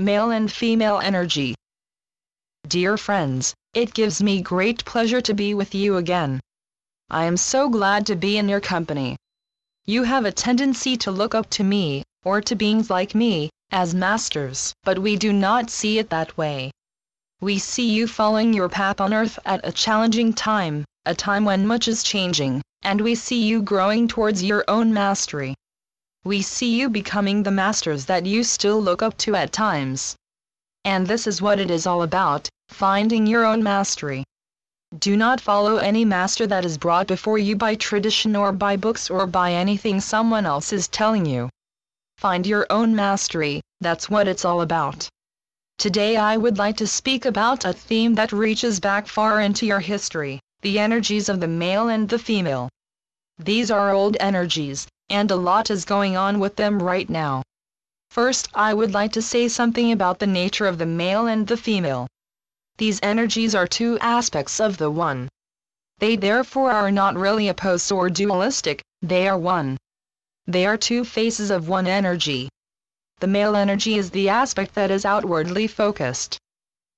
male and female energy. Dear friends, it gives me great pleasure to be with you again. I am so glad to be in your company. You have a tendency to look up to me, or to beings like me, as masters, but we do not see it that way. We see you following your path on earth at a challenging time, a time when much is changing, and we see you growing towards your own mastery. We see you becoming the masters that you still look up to at times. And this is what it is all about, finding your own mastery. Do not follow any master that is brought before you by tradition or by books or by anything someone else is telling you. Find your own mastery, that's what it's all about. Today I would like to speak about a theme that reaches back far into your history, the energies of the male and the female. These are old energies, and a lot is going on with them right now. First, I would like to say something about the nature of the male and the female. These energies are two aspects of the one. They therefore are not really opposed or dualistic, they are one. They are two faces of one energy. The male energy is the aspect that is outwardly focused.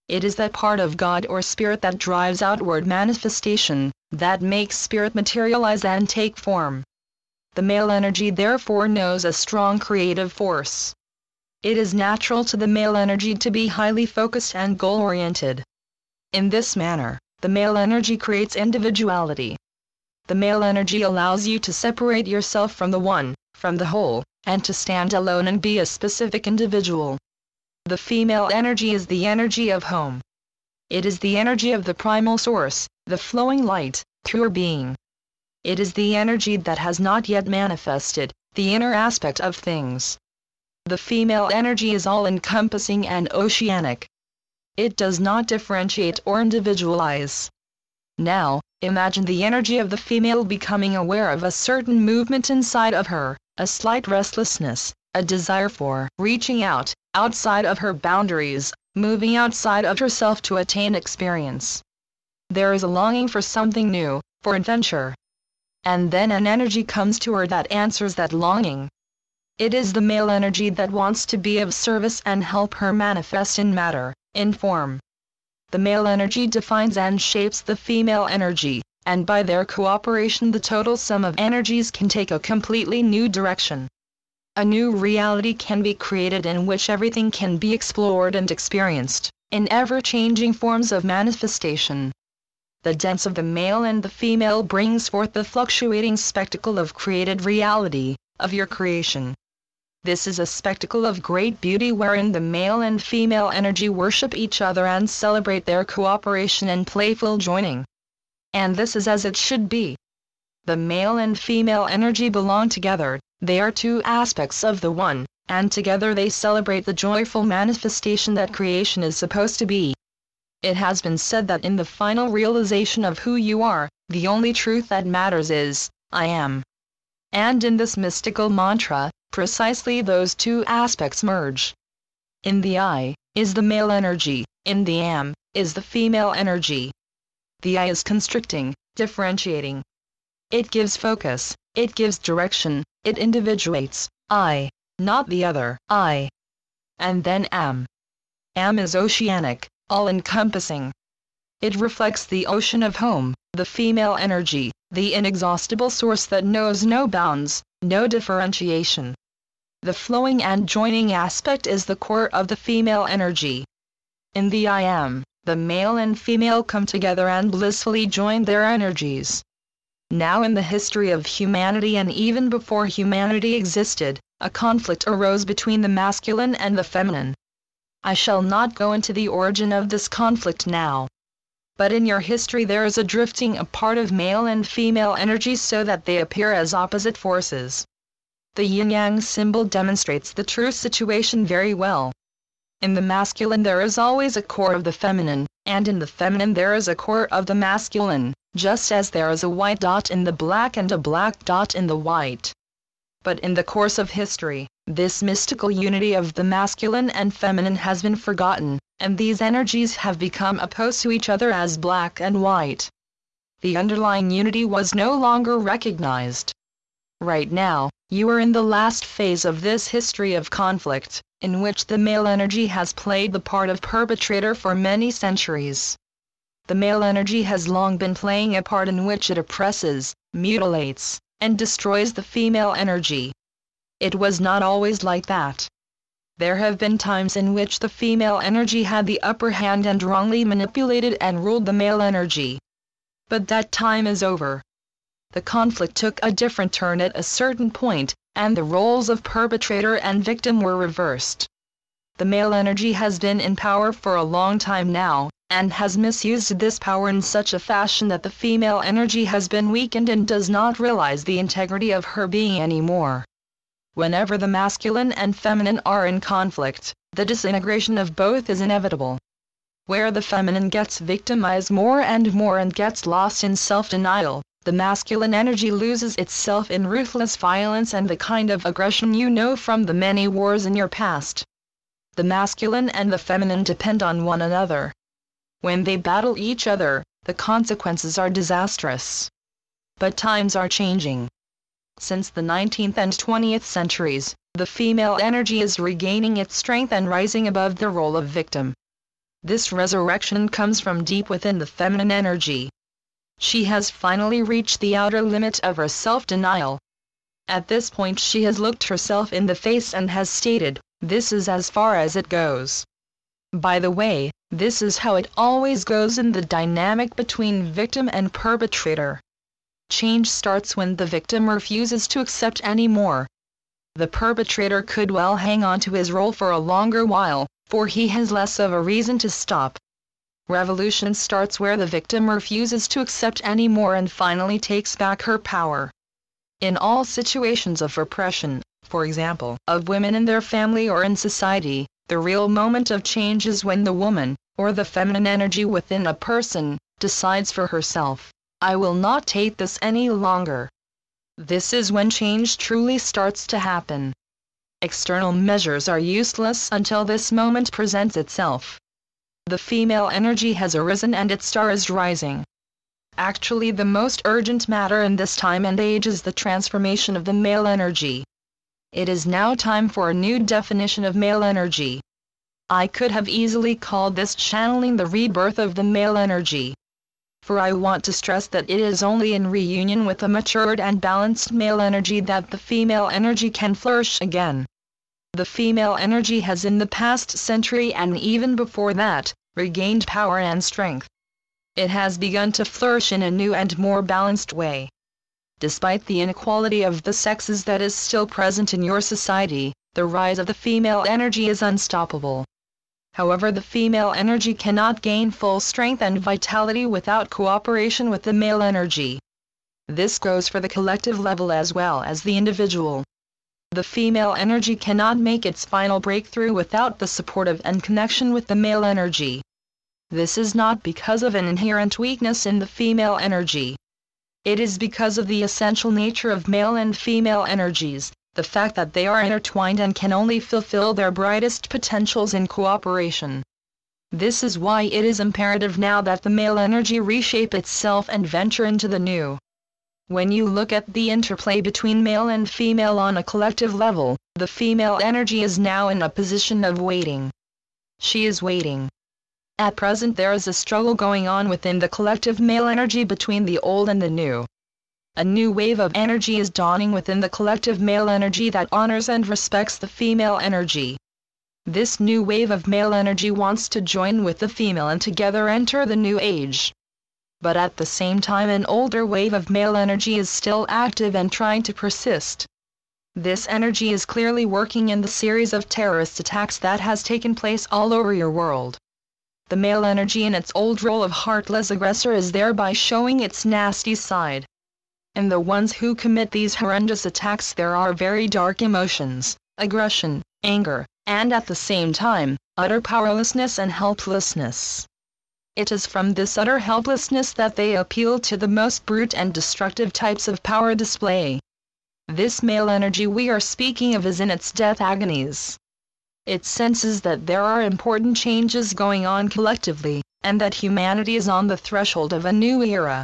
It is that part of God or spirit that drives outward manifestation, that makes spirit materialize and take form. The male energy therefore knows a strong creative force. It is natural to the male energy to be highly focused and goal-oriented. In this manner, the male energy creates individuality. The male energy allows you to separate yourself from the one, from the whole, and to stand alone and be a specific individual. The female energy is the energy of home. It is the energy of the primal source, the flowing light, pure being. It is the energy that has not yet manifested, the inner aspect of things. The female energy is all-encompassing and oceanic. It does not differentiate or individualize. Now, imagine the energy of the female becoming aware of a certain movement inside of her, a slight restlessness, a desire for reaching out, outside of her boundaries, moving outside of herself to attain experience. There is a longing for something new, for adventure. And then an energy comes to her that answers that longing. It is the male energy that wants to be of service and help her manifest in matter, in form. The male energy defines and shapes the female energy, and by their cooperation the total sum of energies can take a completely new direction. A new reality can be created in which everything can be explored and experienced, in ever-changing forms of manifestation. The dance of the male and the female brings forth the fluctuating spectacle of created reality, of your creation. This is a spectacle of great beauty wherein the male and female energy worship each other and celebrate their cooperation and playful joining. And this is as it should be. The male and female energy belong together, they are two aspects of the one, and together they celebrate the joyful manifestation that creation is supposed to be. It has been said that in the final realization of who you are, the only truth that matters is, I am. And in this mystical mantra, precisely those two aspects merge. In the I, is the male energy, in the am, is the female energy. The I is constricting, differentiating. It gives focus, it gives direction, it individuates, I, not the other, I. And then am. Am is oceanic, all-encompassing. It reflects the ocean of home, the female energy, the inexhaustible source that knows no bounds, no differentiation. The flowing and joining aspect is the core of the female energy. In the I am, the male and female come together and blissfully join their energies. Now in the history of humanity and even before humanity existed, a conflict arose between the masculine and the feminine. I shall not go into the origin of this conflict now. But in your history there is a drifting apart of male and female energies so that they appear as opposite forces. The yin-yang symbol demonstrates the true situation very well. In the masculine there is always a core of the feminine, and in the feminine there is a core of the masculine, just as there is a white dot in the black and a black dot in the white. But in the course of history, this mystical unity of the masculine and feminine has been forgotten, and these energies have become opposed to each other as black and white. The underlying unity was no longer recognized. Right now, You are in the last phase of this history of conflict, in which the male energy has played the part of perpetrator for many centuries. The male energy has long been playing a part in which it oppresses, mutilates, and destroys the female energy. It was not always like that. There have been times in which the female energy had the upper hand and wrongly manipulated and ruled the male energy. But that time is over. The conflict took a different turn at a certain point, and the roles of perpetrator and victim were reversed. The male energy has been in power for a long time now, and has misused this power in such a fashion that the female energy has been weakened and does not realize the integrity of her being anymore. Whenever the masculine and feminine are in conflict, the disintegration of both is inevitable. Where the feminine gets victimized more and gets lost in self-denial, the masculine energy loses itself in ruthless violence and the kind of aggression you know from the many wars in your past. The masculine and the feminine depend on one another. When they battle each other, the consequences are disastrous. But times are changing. Since the 19th and 20th centuries, the female energy is regaining its strength and rising above the role of victim. This resurrection comes from deep within the feminine energy. She has finally reached the outer limit of her self-denial. At this point she has looked herself in the face and has stated, "This is as far as it goes." By the way, this is how it always goes in the dynamic between victim and perpetrator. Change starts when the victim refuses to accept any more. The perpetrator could well hang on to his role for a longer while, for he has less of a reason to stop. Revolution starts where the victim refuses to accept any more and finally takes back her power. In all situations of repression, for example, of women in their family or in society, the real moment of change is when the woman, or the feminine energy within a person, decides for herself, "I will not take this any longer." This is when change truly starts to happen. External measures are useless until this moment presents itself. The female energy has arisen and its star is rising. Actually, the most urgent matter in this time and age is the transformation of the male energy. It is now time for a new definition of male energy. I could have easily called this channeling the rebirth of the male energy. For I want to stress that it is only in reunion with a matured and balanced male energy that the female energy can flourish again. The female energy has in the past century and even before that, regained power and strength. It has begun to flourish in a new and more balanced way. Despite the inequality of the sexes that is still present in your society, the rise of the female energy is unstoppable. However, the female energy cannot gain full strength and vitality without cooperation with the male energy. This goes for the collective level as well as the individual. The female energy cannot make its final breakthrough without the support of and connection with the male energy. This is not because of an inherent weakness in the female energy. It is because of the essential nature of male and female energies, the fact that they are intertwined and can only fulfill their brightest potentials in cooperation. This is why it is imperative now that the male energy reshape itself and venture into the new. When you look at the interplay between male and female on a collective level, the female energy is now in a position of waiting. She is waiting. At present there is a struggle going on within the collective male energy between the old and the new. A new wave of energy is dawning within the collective male energy that honors and respects the female energy. This new wave of male energy wants to join with the female and together enter the new age. But at the same time an older wave of male energy is still active and trying to persist. This energy is clearly working in the series of terrorist attacks that has taken place all over your world. The male energy in its old role of heartless aggressor is thereby showing its nasty side. In the ones who commit these horrendous attacks there are very dark emotions, aggression, anger, and at the same time, utter powerlessness and helplessness. It is from this utter helplessness that they appeal to the most brute and destructive types of power display. This male energy we are speaking of is in its death agonies. It senses that there are important changes going on collectively, and that humanity is on the threshold of a new era.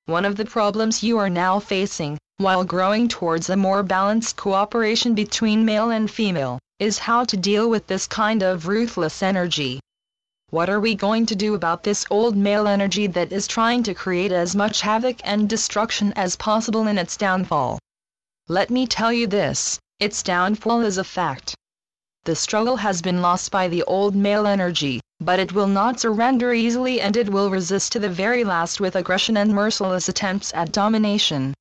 One of the problems you are now facing, while growing towards a more balanced cooperation between male and female, is how to deal with this kind of ruthless energy. What are we going to do about this old male energy that is trying to create as much havoc and destruction as possible in its downfall? Let me tell you this, its downfall is a fact. The struggle has been lost by the old male energy, but it will not surrender easily, and it will resist to the very last with aggression and merciless attempts at domination.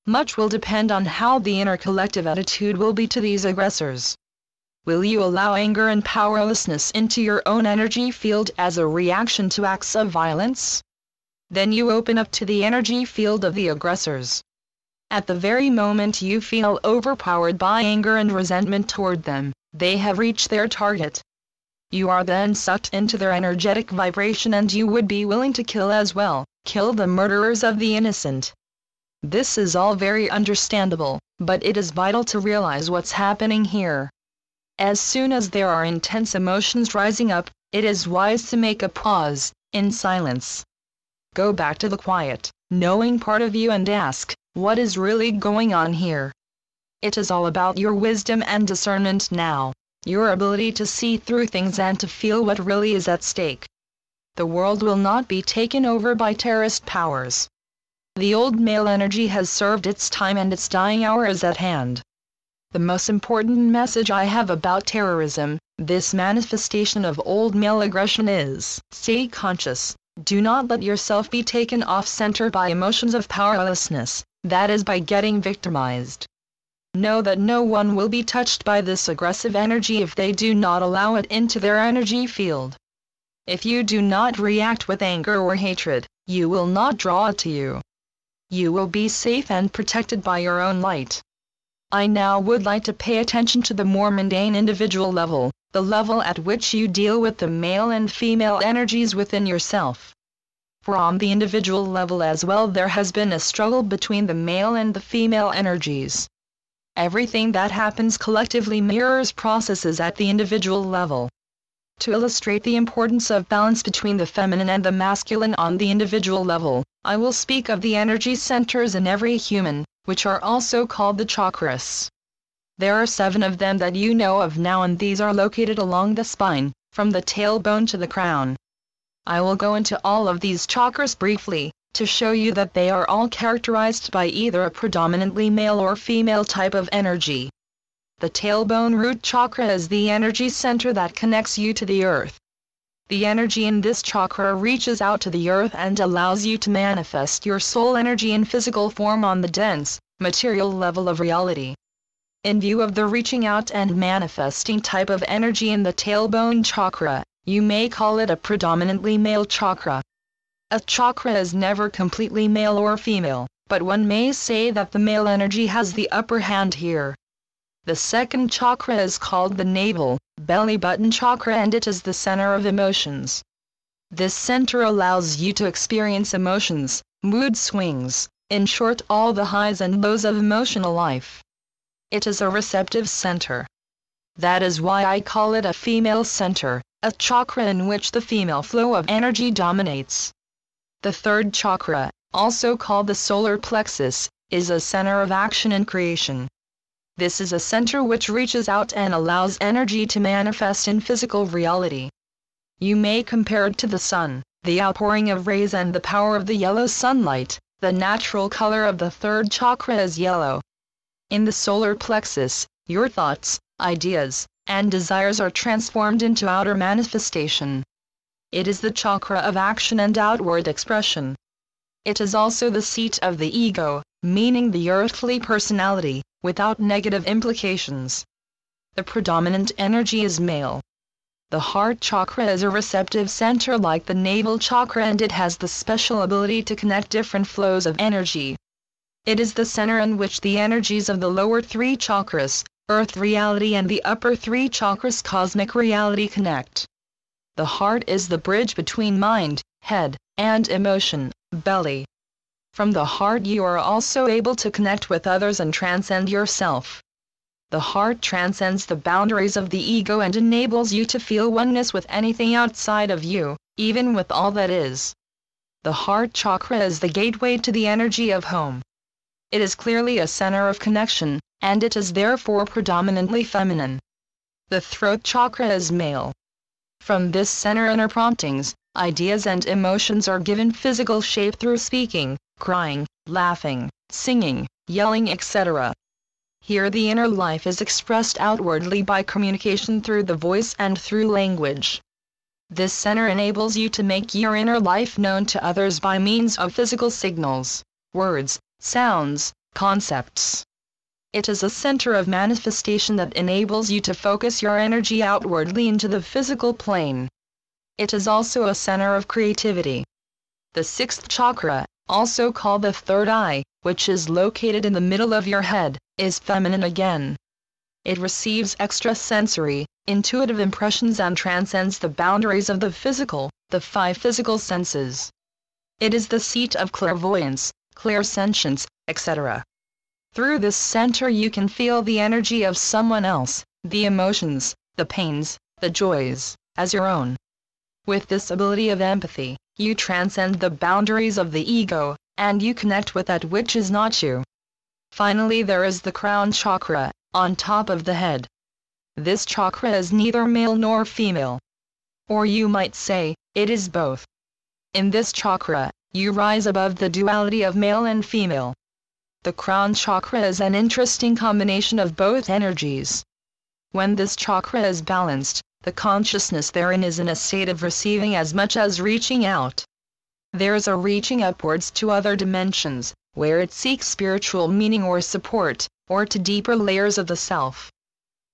Much will depend on how the inner collective attitude will be to these aggressors. Will you allow anger and powerlessness into your own energy field as a reaction to acts of violence? Then you open up to the energy field of the aggressors. At the very moment you feel overpowered by anger and resentment toward them, they have reached their target. You are then sucked into their energetic vibration, and you would be willing to kill as well, kill the murderers of the innocent. This is all very understandable, but it is vital to realize what's happening here. As soon as there are intense emotions rising up, it is wise to make a pause, in silence. Go back to the quiet, knowing part of you and ask, what is really going on here? It is all about your wisdom and discernment now, your ability to see through things and to feel what really is at stake. The world will not be taken over by terrorist powers. The old male energy has served its time and its dying hour is at hand. The most important message I have about terrorism, this manifestation of old male aggression, is, stay conscious, do not let yourself be taken off center by emotions of powerlessness, that is by getting victimized. Know that no one will be touched by this aggressive energy if they do not allow it into their energy field. If you do not react with anger or hatred, you will not draw it to you. You will be safe and protected by your own light. I now would like to pay attention to the more mundane individual level, the level at which you deal with the male and female energies within yourself. For on the individual level as well there has been a struggle between the male and the female energies. Everything that happens collectively mirrors processes at the individual level. To illustrate the importance of balance between the feminine and the masculine on the individual level, I will speak of the energy centers in every human, which are also called the chakras. There are 7 of them that you know of now, and these are located along the spine, from the tailbone to the crown. I will go into all of these chakras briefly, to show you that they are all characterized by either a predominantly male or female type of energy. The tailbone root chakra is the energy center that connects you to the earth. The energy in this chakra reaches out to the earth and allows you to manifest your soul energy in physical form on the dense, material level of reality. In view of the reaching out and manifesting type of energy in the tailbone chakra, you may call it a predominantly male chakra. A chakra is never completely male or female, but one may say that the male energy has the upper hand here. The second chakra is called the navel, belly button chakra, and it is the center of emotions. This center allows you to experience emotions, mood swings, in short all the highs and lows of emotional life. It is a receptive center. That is why I call it a female center, a chakra in which the female flow of energy dominates. The third chakra, also called the solar plexus, is a center of action and creation. This is a center which reaches out and allows energy to manifest in physical reality. You may compare it to the sun, the outpouring of rays and the power of the yellow sunlight. The natural color of the third chakra is yellow. In the solar plexus, your thoughts, ideas, and desires are transformed into outer manifestation. It is the chakra of action and outward expression. It is also the seat of the ego, meaning the earthly personality, without negative implications. The predominant energy is male. The heart chakra is a receptive center like the navel chakra, and it has the special ability to connect different flows of energy. It is the center in which the energies of the lower 3 chakras, earth reality, and the upper 3 chakras, cosmic reality, connect. The heart is the bridge between mind, head, and emotion, belly. From the heart you are also able to connect with others and transcend yourself. The heart transcends the boundaries of the ego and enables you to feel oneness with anything outside of you, even with all that is. The heart chakra is the gateway to the energy of home. It is clearly a center of connection, and it is therefore predominantly feminine. The throat chakra is male. From this center inner promptings, ideas and emotions are given physical shape through speaking, crying, laughing, singing, yelling, etc. Here the inner life is expressed outwardly by communication through the voice and through language. This center enables you to make your inner life known to others by means of physical signals, words, sounds, concepts. It is a center of manifestation that enables you to focus your energy outwardly into the physical plane. It is also a center of creativity. The sixth chakra, also called the third eye, which is located in the middle of your head, is feminine again. It receives extrasensory, intuitive impressions and transcends the boundaries of the physical, the five physical senses. It is the seat of clairvoyance, clairsentience, etc. Through this center you can feel the energy of someone else, the emotions, the pains, the joys, as your own. With this ability of empathy, you transcend the boundaries of the ego, and you connect with that which is not you. Finally, there is the crown chakra, on top of the head. This chakra is neither male nor female. Or you might say, it is both. In this chakra, you rise above the duality of male and female. The crown chakra is an interesting combination of both energies. When this chakra is balanced, the consciousness therein is in a state of receiving as much as reaching out. There is a reaching upwards to other dimensions, where it seeks spiritual meaning or support, or to deeper layers of the self.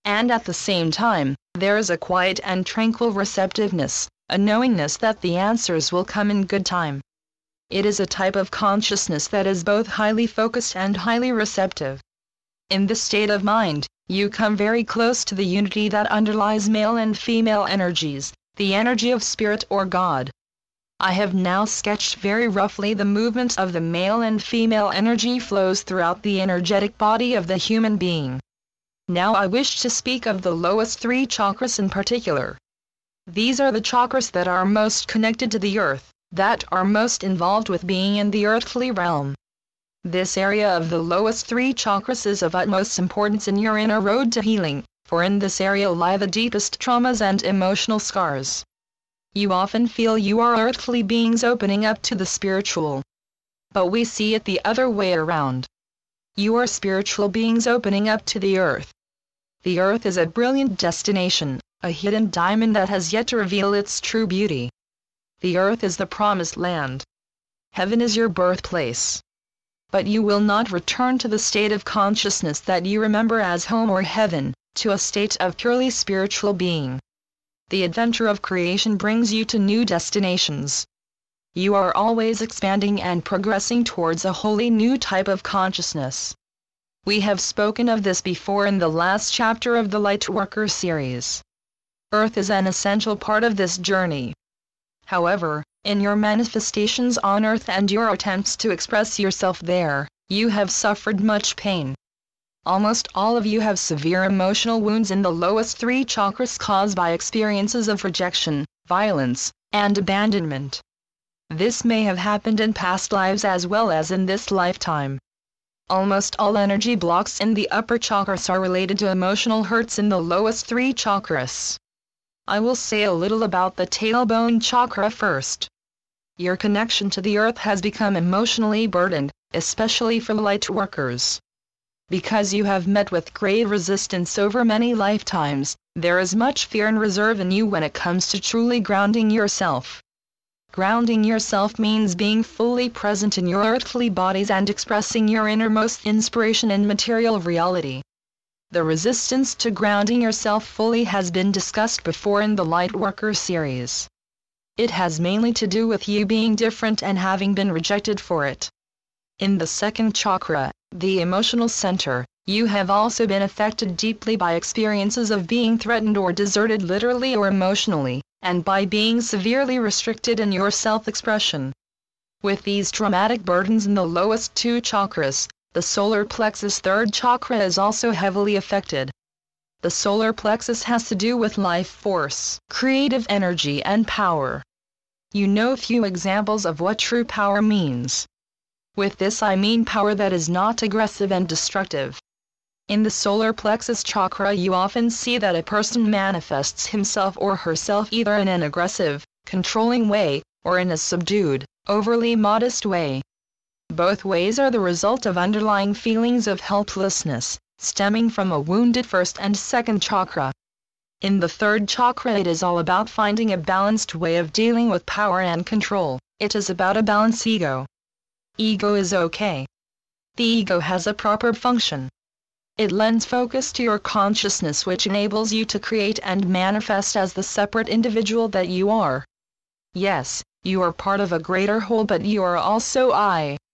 And at the same time, there is a quiet and tranquil receptiveness, a knowingness that the answers will come in good time. It is a type of consciousness that is both highly focused and highly receptive. In this state of mind, you come very close to the unity that underlies male and female energies, the energy of spirit or God. I have now sketched very roughly the movement of the male and female energy flows throughout the energetic body of the human being. Now I wish to speak of the lowest three chakras in particular. These are the chakras that are most connected to the earth, that are most involved with being in the earthly realm. This area of the lowest three chakras is of utmost importance in your inner road to healing, for in this area lie the deepest traumas and emotional scars. You often feel you are earthly beings opening up to the spiritual. But we see it the other way around. You are spiritual beings opening up to the earth. The earth is a brilliant destination, a hidden diamond that has yet to reveal its true beauty. The earth is the promised land. Heaven is your birthplace. But you will not return to the state of consciousness that you remember as home or heaven, to a state of purely spiritual being. The adventure of creation brings you to new destinations. You are always expanding and progressing towards a wholly new type of consciousness. We have spoken of this before in the last chapter of the Lightworker series. Earth is an essential part of this journey. However, in your manifestations on earth and your attempts to express yourself there, you have suffered much pain. Almost all of you have severe emotional wounds in the lowest three chakras caused by experiences of rejection, violence, and abandonment. This may have happened in past lives as well as in this lifetime. Almost all energy blocks in the upper chakras are related to emotional hurts in the lowest three chakras. I will say a little about the tailbone chakra first. Your connection to the earth has become emotionally burdened, especially for light workers. Because you have met with great resistance over many lifetimes, there is much fear and reserve in you when it comes to truly grounding yourself. Grounding yourself means being fully present in your earthly bodies and expressing your innermost inspiration in material reality. The resistance to grounding yourself fully has been discussed before in the Lightworker series. It has mainly to do with you being different and having been rejected for it. In the second chakra, the emotional center, you have also been affected deeply by experiences of being threatened or deserted literally or emotionally, and by being severely restricted in your self-expression. With these traumatic burdens in the lowest two chakras, the solar plexus third chakra is also heavily affected. The solar plexus has to do with life force, creative energy and power. You know few examples of what true power means. With this I mean power that is not aggressive and destructive. In the solar plexus chakra you often see that a person manifests himself or herself either in an aggressive, controlling way, or in a subdued, overly modest way. Both ways are the result of underlying feelings of helplessness, stemming from a wounded first and second chakra. In the third chakra it is all about finding a balanced way of dealing with power and control. It is about a balanced ego. Ego is okay. The ego has a proper function. It lends focus to your consciousness, which enables you to create and manifest as the separate individual that you are. Yes, you are part of a greater whole, but you are also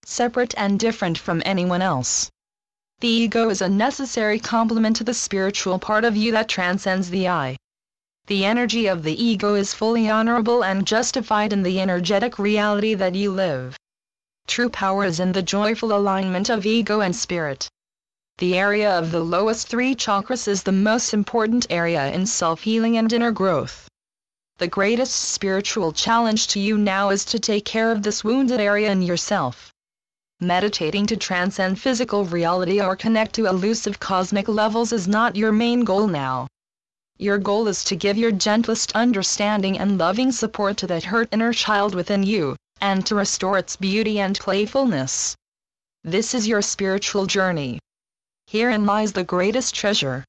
separate and different from anyone else. The ego is a necessary complement to the spiritual part of you that transcends the I. The energy of the ego is fully honorable and justified in the energetic reality that you live. True power is in the joyful alignment of ego and spirit. The area of the lowest three chakras is the most important area in self-healing and inner growth. The greatest spiritual challenge to you now is to take care of this wounded area in yourself. Meditating to transcend physical reality or connect to elusive cosmic levels is not your main goal now. Your goal is to give your gentlest understanding and loving support to that hurt inner child within you, and to restore its beauty and playfulness. This is your spiritual journey. Herein lies the greatest treasure.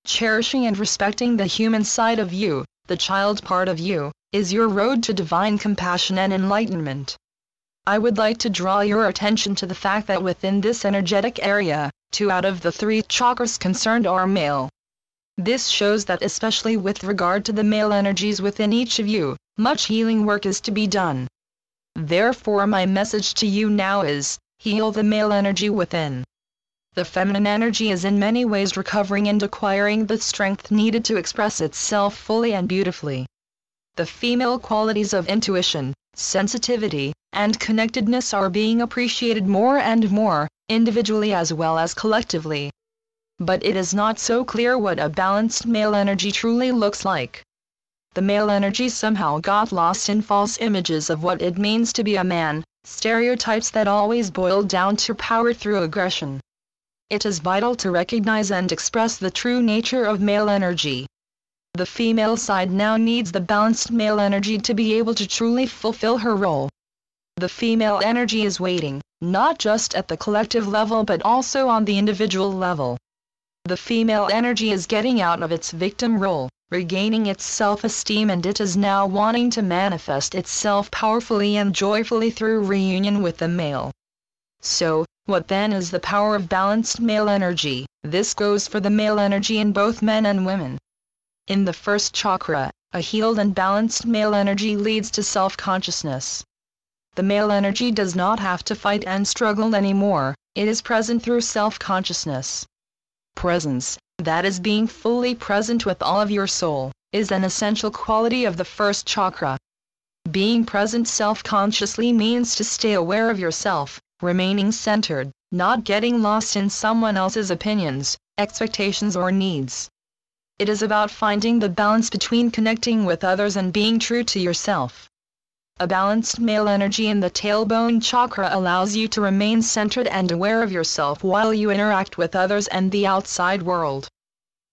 Cherishing and respecting the human side of you, the child part of you, is your road to divine compassion and enlightenment. I would like to draw your attention to the fact that within this energetic area, 2 out of the 3 chakras concerned are male. This shows that especially with regard to the male energies within each of you, much healing work is to be done. Therefore my message to you now is, heal the male energy within. The feminine energy is in many ways recovering and acquiring the strength needed to express itself fully and beautifully. The female qualities of intuition, sensitivity, and connectedness are being appreciated more and more, individually as well as collectively. But it is not so clear what a balanced male energy truly looks like. The male energy somehow got lost in false images of what it means to be a man, stereotypes that always boil down to power through aggression. It is vital to recognize and express the true nature of male energy. The female side now needs the balanced male energy to be able to truly fulfill her role. The female energy is waiting, not just at the collective level but also on the individual level. The female energy is getting out of its victim role, regaining its self-esteem, and it is now wanting to manifest itself powerfully and joyfully through reunion with the male. So, what then is the power of balanced male energy? This goes for the male energy in both men and women. In the first chakra, a healed and balanced male energy leads to self-consciousness. The male energy does not have to fight and struggle anymore, it is present through self-consciousness. Presence, that is being fully present with all of your soul, is an essential quality of the first chakra. Being present self-consciously means to stay aware of yourself, remaining centered, not getting lost in someone else's opinions, expectations or needs. It is about finding the balance between connecting with others and being true to yourself. A balanced male energy in the tailbone chakra allows you to remain centered and aware of yourself while you interact with others and the outside world.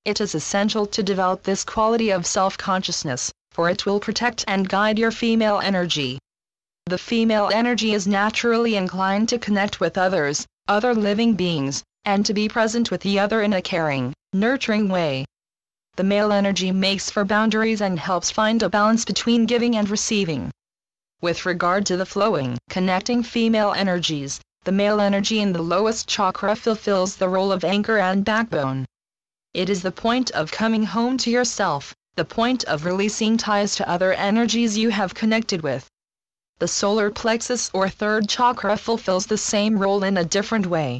It is essential to develop this quality of self-consciousness, for it will protect and guide your female energy. The female energy is naturally inclined to connect with others, other living beings, and to be present with the other in a caring, nurturing way. The male energy makes for boundaries and helps find a balance between giving and receiving. With regard to the flowing, connecting female energies, the male energy in the lowest chakra fulfills the role of anchor and backbone. It is the point of coming home to yourself, the point of releasing ties to other energies you have connected with. The solar plexus or third chakra fulfills the same role in a different way.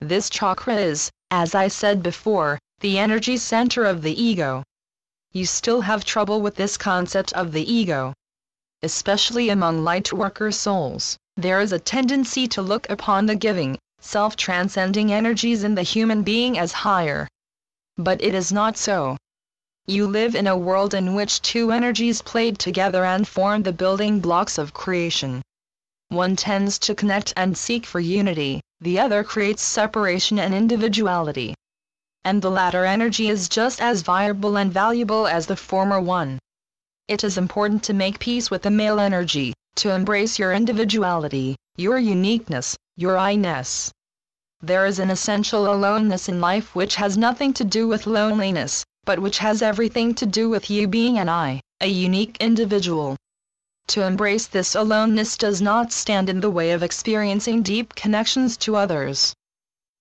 This chakra is, as I said before, the energy center of the ego. You still have trouble with this concept of the ego. Especially among light worker souls, there is a tendency to look upon the giving, self-transcending energies in the human being as higher. But it is not so. You live in a world in which two energies played together and form the building blocks of creation. One tends to connect and seek for unity, the other creates separation and individuality. And the latter energy is just as viable and valuable as the former one. It is important to make peace with the male energy, to embrace your individuality, your uniqueness, your I-ness. There is an essential aloneness in life which has nothing to do with loneliness, but which has everything to do with you being an I, a unique individual. To embrace this aloneness does not stand in the way of experiencing deep connections to others.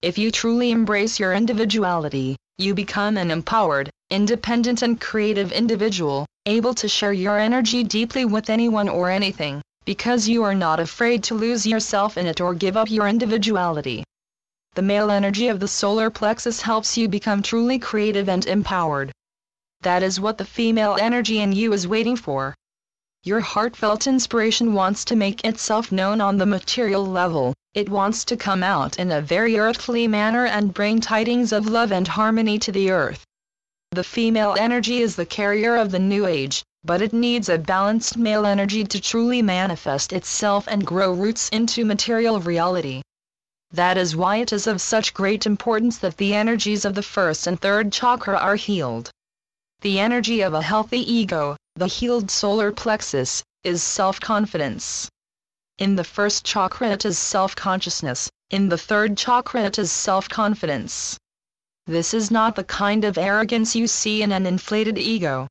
If you truly embrace your individuality, you become an empowered, independent and creative individual, able to share your energy deeply with anyone or anything, because you are not afraid to lose yourself in it or give up your individuality. The male energy of the solar plexus helps you become truly creative and empowered. That is what the female energy in you is waiting for. Your heartfelt inspiration wants to make itself known on the material level. It wants to come out in a very earthly manner and bring tidings of love and harmony to the earth. The female energy is the carrier of the new age, but it needs a balanced male energy to truly manifest itself and grow roots into material reality. That is why it is of such great importance that the energies of the first and third chakra are healed. The energy of a healthy ego, the healed solar plexus, is self-confidence. In the first chakra it is self-consciousness, in the third chakra it is self-confidence. This is not the kind of arrogance you see in an inflated ego.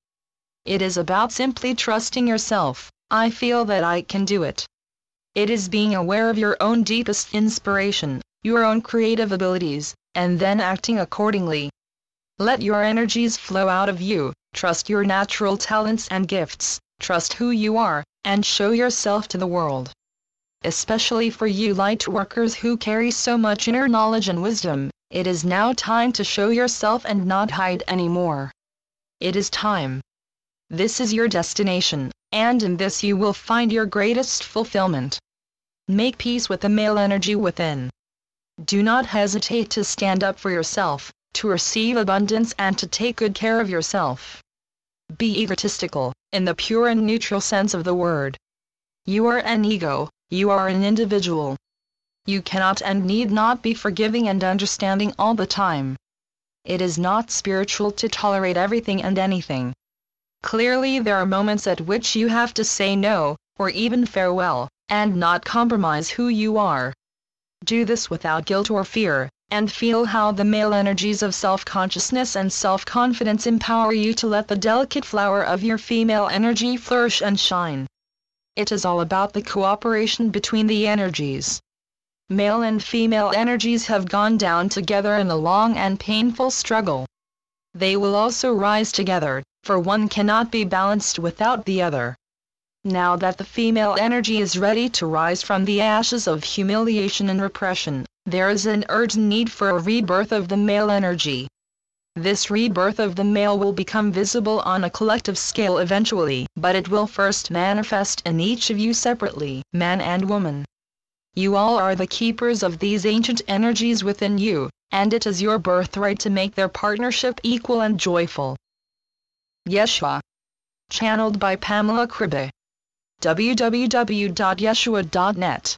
It is about simply trusting yourself. I feel that I can do it. It is being aware of your own deepest inspiration, your own creative abilities, and then acting accordingly. Let your energies flow out of you, trust your natural talents and gifts, trust who you are, and show yourself to the world. Especially for you light workers who carry so much inner knowledge and wisdom, it is now time to show yourself and not hide anymore. It is time. This is your destination, and in this you will find your greatest fulfillment. Make peace with the male energy within. Do not hesitate to stand up for yourself, to receive abundance and to take good care of yourself. Be egotistical, in the pure and neutral sense of the word. You are an ego, you are an individual. You cannot and need not be forgiving and understanding all the time. It is not spiritual to tolerate everything and anything. Clearly there are moments at which you have to say no, or even farewell, and not compromise who you are. Do this without guilt or fear, and feel how the male energies of self-consciousness and self-confidence empower you to let the delicate flower of your female energy flourish and shine. It is all about the cooperation between the energies. Male and female energies have gone down together in a long and painful struggle. They will also rise together, for one cannot be balanced without the other. Now that the female energy is ready to rise from the ashes of humiliation and repression, there is an urgent need for a rebirth of the male energy. This rebirth of the male will become visible on a collective scale eventually, but it will first manifest in each of you separately, man and woman. You all are the keepers of these ancient energies within you, and it is your birthright to make their partnership equal and joyful. Jeshua. Channeled by Pamela Kribe. www.yeshua.net